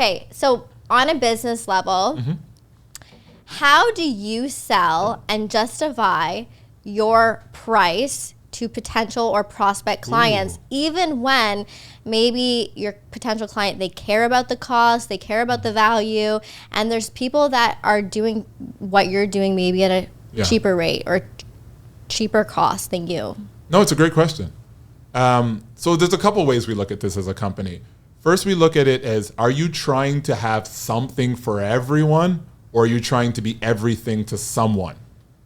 Okay, so on a business level, how do you sell and justify your price to potential or prospect clients, even when maybe your potential client, they care about the cost, they care about the value, and there's people that are doing what you're doing maybe at a cheaper rate or cheaper cost than you? No, it's a great question. So there's a couple ways we look at this as a company. First, we look at it as, are you trying to have something for everyone, or are you trying to be everything to someone?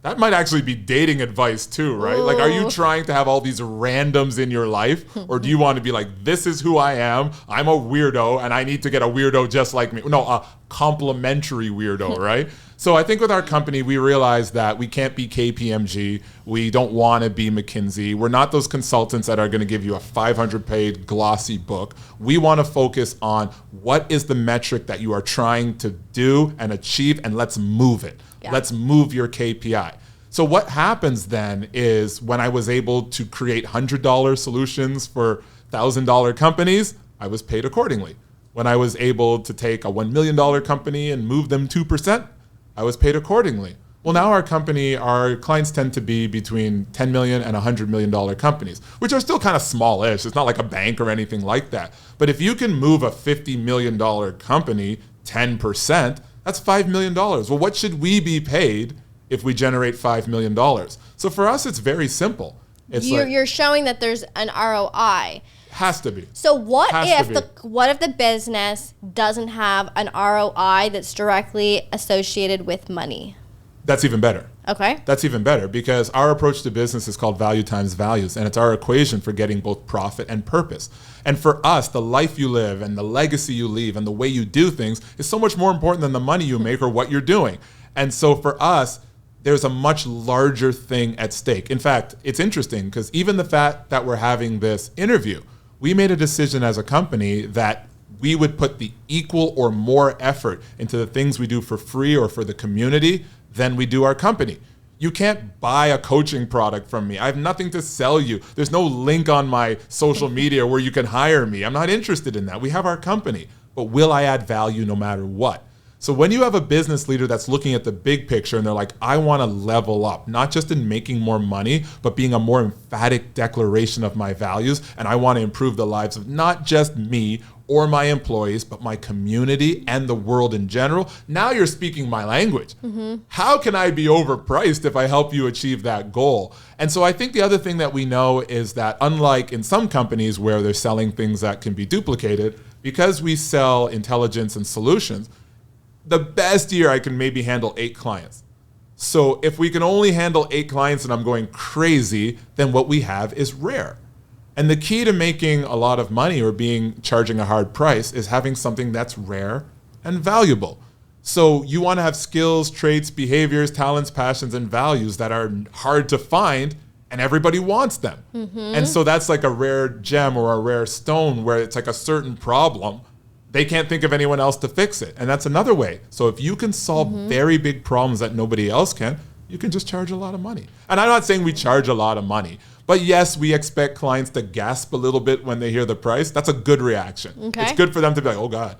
That might actually be dating advice too, right? Like, are you trying to have all these randoms in your life, or do you want to be like, this is who I am, I'm a weirdo, and I need to get a weirdo just like me? No, a complementary weirdo, right? So I think with our company, we realize that we can't be KPMG. We don't want to be McKinsey. We're not those consultants that are going to give you a 500-page glossy book. We want to focus on what is the metric that you are trying to do and achieve, and let's move it. Yeah. Let's move your KPI. So what happens then is, when I was able to create $100 solutions for $1,000 companies, I was paid accordingly. When I was able to take a $1 million company and move them 2%, I was paid accordingly. Well, now our company, our clients tend to be between $10 million and $100 million companies, which are still kind of smallish. It's not like a bank or anything like that. But if you can move a $50 million company 10%, that's $5 million. Well, what should we be paid if we generate $5 million? So for us, it's very simple. You're showing that there's an ROI. Has to be. So what if the business doesn't have an ROI that's directly associated with money? That's even better. Okay. That's even better, because our approach to business is called value times values, and it's our equation for getting both profit and purpose. And for us, the life you live and the legacy you leave and the way you do things is so much more important than the money you make or what you're doing. And so for us, there's a much larger thing at stake. In fact, it's interesting, because even the fact that we're having this interview, we made a decision as a company that we would put the equal or more effort into the things we do for free or for the community than we do our company. You can't buy a coaching product from me. I have nothing to sell you. There's no link on my social media where you can hire me. I'm not interested in that. We have our company, but will I add value no matter what? So when you have a business leader that's looking at the big picture and they're like, I want to level up, not just in making more money, but being a more emphatic declaration of my values, and I want to improve the lives of not just me or my employees, but my community and the world in general. Now you're speaking my language. How can I be overpriced if I help you achieve that goal? And so I think the other thing that we know is that, unlike in some companies where they're selling things that can be duplicated, because we sell intelligence and solutions, the best year I can maybe handle 8 clients. So if we can only handle 8 clients and I'm going crazy, then what we have is rare. And the key to making a lot of money or charging a hard price is having something that's rare and valuable. So you want to have skills, traits, behaviors, talents, passions, and values that are hard to find, and everybody wants them. And so that's like a rare gem or a rare stone, where it's like a certain problem. They can't think of anyone else to fix it. And that's another way. So if you can solve very big problems that nobody else can, you can just charge a lot of money. And I'm not saying we charge a lot of money, but yes, we expect clients to gasp a little bit when they hear the price. That's a good reaction. Okay. It's good for them to be like, oh God.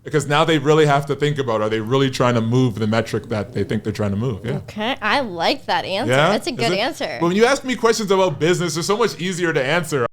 Because now they really have to think about, are they really trying to move the metric that they think they're trying to move? Yeah. Okay, I like that answer. Yeah? That's a good answer. But when you ask me questions about business, they're so much easier to answer.